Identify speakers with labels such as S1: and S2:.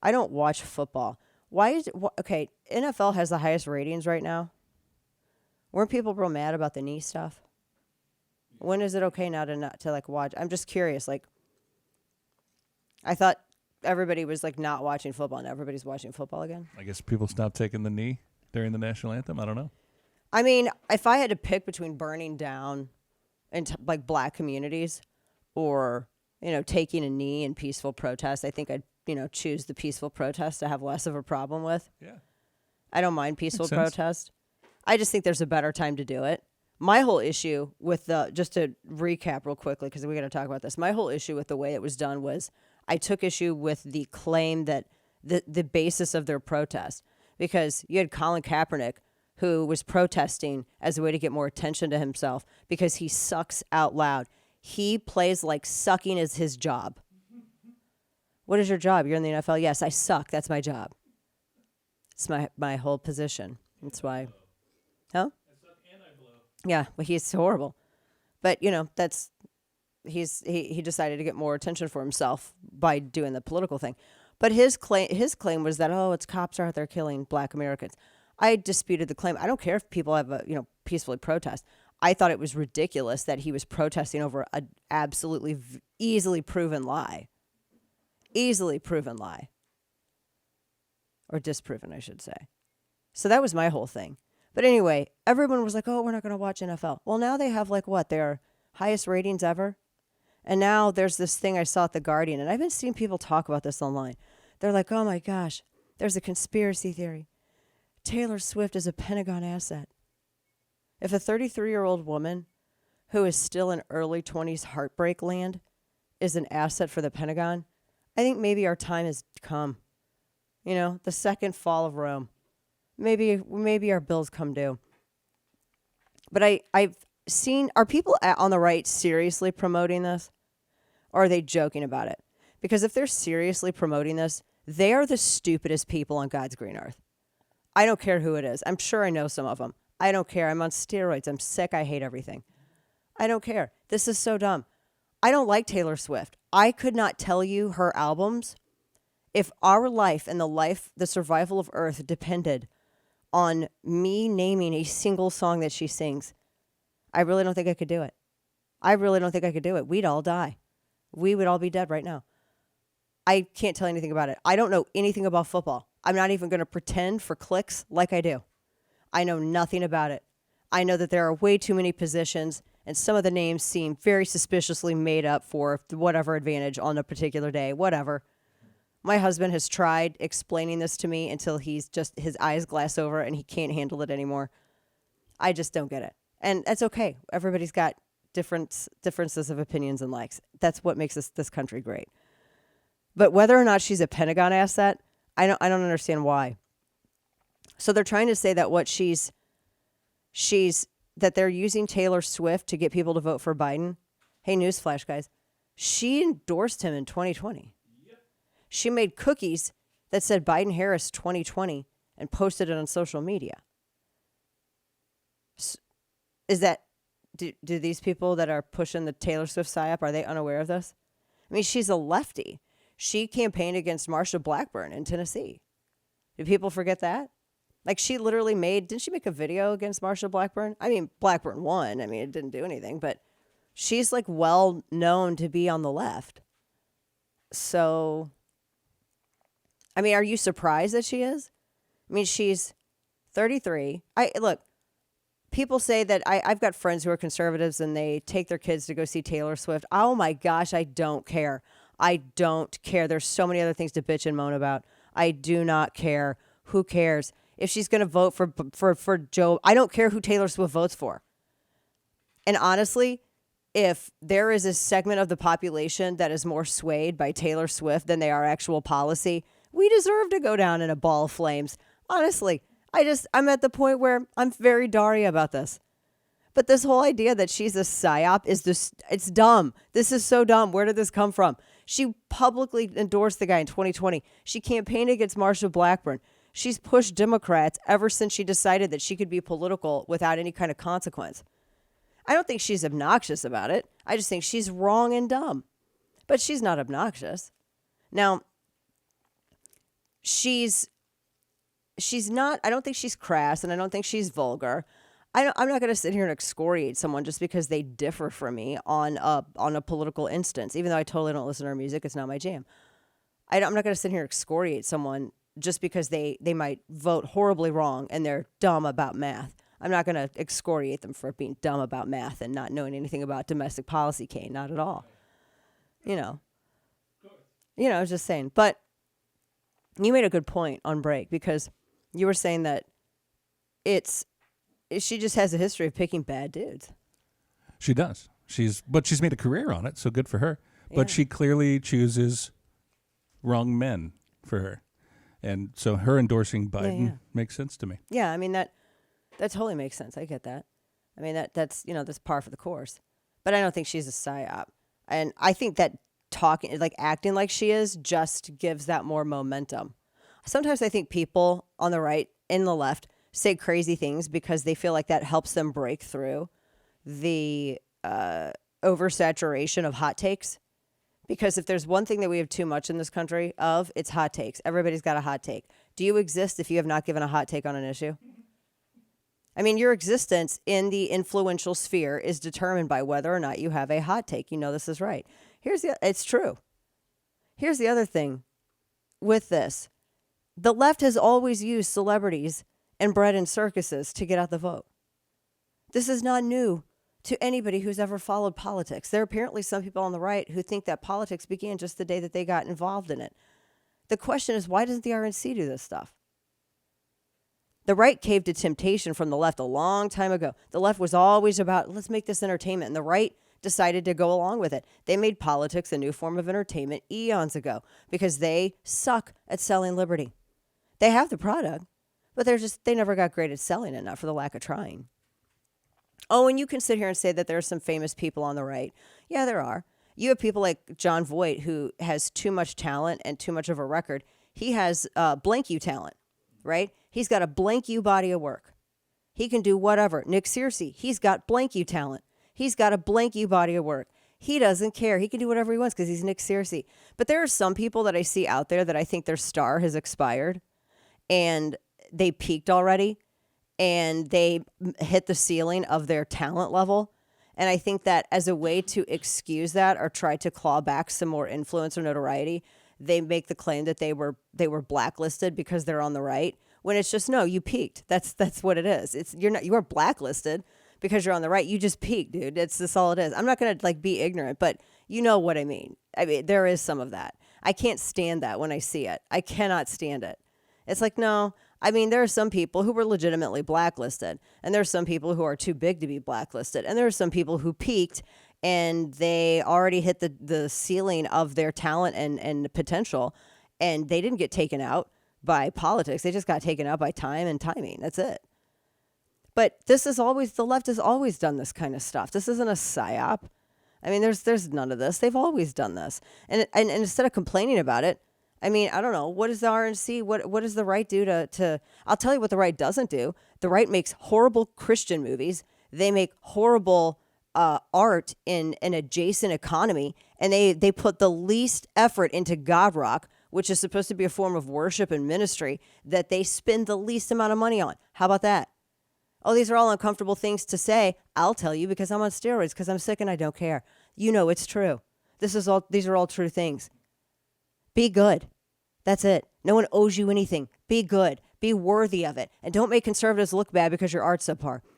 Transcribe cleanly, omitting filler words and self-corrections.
S1: I don't watch football. Why is it, okay, NFL has the highest ratings right now. Weren't people real mad about the knee stuff? When is it okay now to not to like watch? I'm just curious. Like, I thought everybody was like not watching football, and everybody's watching football again.
S2: I guess people stopped taking the knee during the national anthem. I don't know.
S1: I mean, if I had to pick between burning down and like black communities or taking a knee in peaceful protest, I think I'd choose the peaceful protest to have less of a problem with.
S2: Yeah.
S1: I don't mind peaceful
S2: Makes sense.
S1: protest. I just think there's a better time to do it. My whole issue with just to recap real quickly, because we got to talk about this. My whole issue with the way it was done was I took issue with the claim that the basis of their protest, because you had Colin Kaepernick, who was protesting as a way to get more attention to himself because he sucks out loud. He plays like sucking is his job. What is your job? You're in the NFL? Yes, I suck. That's my job. It's my whole position. That's why. Huh? Yeah, well, he's horrible. But, he decided to get more attention for himself by doing the political thing. But his claim was that, it's cops are out there killing black Americans. I disputed the claim. I don't care if people have peacefully protest. I thought it was ridiculous that he was protesting over an absolutely easily proven lie. Easily proven lie. Or disproven, I should say. So that was my whole thing. But anyway, everyone was like, we're not going to watch NFL. Well, now they have their highest ratings ever. And now there's this thing I saw at The Guardian, and I've been seeing people talk about this online. They're like, oh my gosh, there's a conspiracy theory. Taylor Swift is a Pentagon asset. If a 33-year-old woman who is still in early 20s heartbreak land is an asset for the Pentagon, I think maybe our time has come. The second fall of Rome. Maybe our bills come due. But I've seen, are people on the right seriously promoting this? Or are they joking about it? Because if they're seriously promoting this, they are the stupidest people on God's green earth. I don't care who it is. I'm sure I know some of them. I don't care. I'm on steroids. I'm sick. I hate everything. I don't care. This is so dumb. I don't like Taylor Swift. I could not tell you her albums. If our life and the survival of Earth depended on me naming a single song that she sings, I really don't think I could do it. We'd all die. We would all be dead right now. I can't tell you anything about it. I don't know anything about football. I'm not even going to pretend for clicks like I do. I know nothing about it. I know that there are way too many positions, and some of the names seem very suspiciously made up for whatever advantage on a particular day, whatever. My husband has tried explaining this to me until his eyes glass over and he can't handle it anymore. I just don't get it. And that's okay. Everybody's got differences of opinions and likes. That's what makes this country great. But whether or not she's a Pentagon asset, I don't understand why. So they're trying to say that that they're using Taylor Swift to get people to vote for Biden. Hey, newsflash, guys. She endorsed him in 2020. She made cookies that said Biden-Harris 2020 and posted it on social media. Is that, do these people that are pushing the Taylor Swift psyop, are they unaware of this? I mean, she's a lefty. She campaigned against Marsha Blackburn in Tennessee. Do people forget that? Like, she literally didn't she make a video against Marsha Blackburn? I mean, Blackburn won. I mean, it didn't do anything, but she's well known to be on the left. So, I mean, are you surprised that she is? I mean, she's 33. Look, people say that I've got friends who are conservatives and they take their kids to go see Taylor Swift. Oh my gosh, I don't care. I don't care. There's so many other things to bitch and moan about. I do not care. Who cares? If she's going to vote for Joe, I don't care who Taylor Swift votes for. And honestly, if there is a segment of the population that is more swayed by Taylor Swift than they are actual policy, we deserve to go down in a ball of flames. Honestly, I'm at the point where I'm very Daria about this. But this whole idea that she's a psyop it's dumb. This is so dumb. Where did this come from? She publicly endorsed the guy in 2020. She campaigned against Marsha Blackburn. She's pushed Democrats ever since she decided that she could be political without any kind of consequence. I don't think she's obnoxious about it. I just think she's wrong and dumb. But she's not obnoxious. Now, she's not, I don't think she's crass, and I don't think she's vulgar. I'm not going to sit here and excoriate someone just because they differ from me on a political instance, even though I totally don't listen to her music. It's not my jam. I'm not going to sit here and excoriate someone just because they might vote horribly wrong and they're dumb about math. I'm not going to excoriate them for being dumb about math and not knowing anything about domestic policy, Kane. Not at all. Just saying. But you made a good point on break, because you were saying that she just has a history of picking bad dudes.
S2: She does. She's made a career on it, so good for her.
S1: Yeah.
S2: But she clearly chooses wrong men for her. And so her endorsing Biden makes sense to me.
S1: Yeah, I mean, that totally makes sense. I get that. I mean, that's par for the course. But I don't think she's a psyop. And I think that acting like she is just gives that more momentum. Sometimes I think people on the right and the left say crazy things because they feel like that helps them break through the oversaturation of hot takes. Because if there's one thing that we have too much in this country of, it's hot takes. Everybody's got a hot take. Do you exist if you have not given a hot take on an issue? I mean, your existence in the influential sphere is determined by whether or not you have a hot take. You know this is right. It's true. Here's the other thing with this. The left has always used celebrities and bread and circuses to get out the vote. This is not new to anybody who's ever followed politics. There are apparently some people on the right who think that politics began just the day that they got involved in it. The question is, why doesn't the RNC do this stuff? The right caved to temptation from the left a long time ago. The left was always about, let's make this entertainment. And the right decided to go along with it. They made politics a new form of entertainment eons ago because they suck at selling liberty. They have the product, but they never got great at selling it, not for the lack of trying. Oh, and you can sit here and say that there are some famous people on the right. Yeah, there are. You have people like John Voight, who has too much talent and too much of a record. He has blank you talent, right? He's got a blank you body of work. He can do whatever. Nick Searcy, he's got blank you talent. He's got a blank you body of work. He doesn't care. He can do whatever he wants because he's Nick Searcy. But there are some people that I see out there that I think their star has expired and they peaked already and they hit the ceiling of their talent level. And I think that as a way to excuse that or try to claw back some more influence or notoriety, they make the claim that they were blacklisted because they're on the right. When it's just, no, you peaked. That's what it is. You are blacklisted because you're on the right. You just peaked, dude. That's all it is. I'm not gonna be ignorant, but you know what I mean. I mean, there is some of that. I can't stand that when I see it. I cannot stand it. It's like, no. I mean, there are some people who were legitimately blacklisted, and there are some people who are too big to be blacklisted, and there are some people who peaked and they already hit the ceiling of their talent and potential, and they didn't get taken out by politics. They just got taken out by time and timing. That's it. But the left has always done this kind of stuff. This isn't a psyop. I mean, there's none of this. They've always done this. And instead of complaining about it, I mean, I don't know. What does the RNC, what does the right do to I'll tell you what the right doesn't do. The right makes horrible Christian movies. They make horrible art in an adjacent economy. And they put the least effort into God rock, which is supposed to be a form of worship and ministry, that they spend the least amount of money on. How about that? Oh, these are all uncomfortable things to say. I'll tell you because I'm on steroids, because I'm sick and I don't care. You know it's true. These are all true things. Be good. That's it. No one owes you anything. Be good. Be worthy of it. And don't make conservatives look bad because your art's subpar.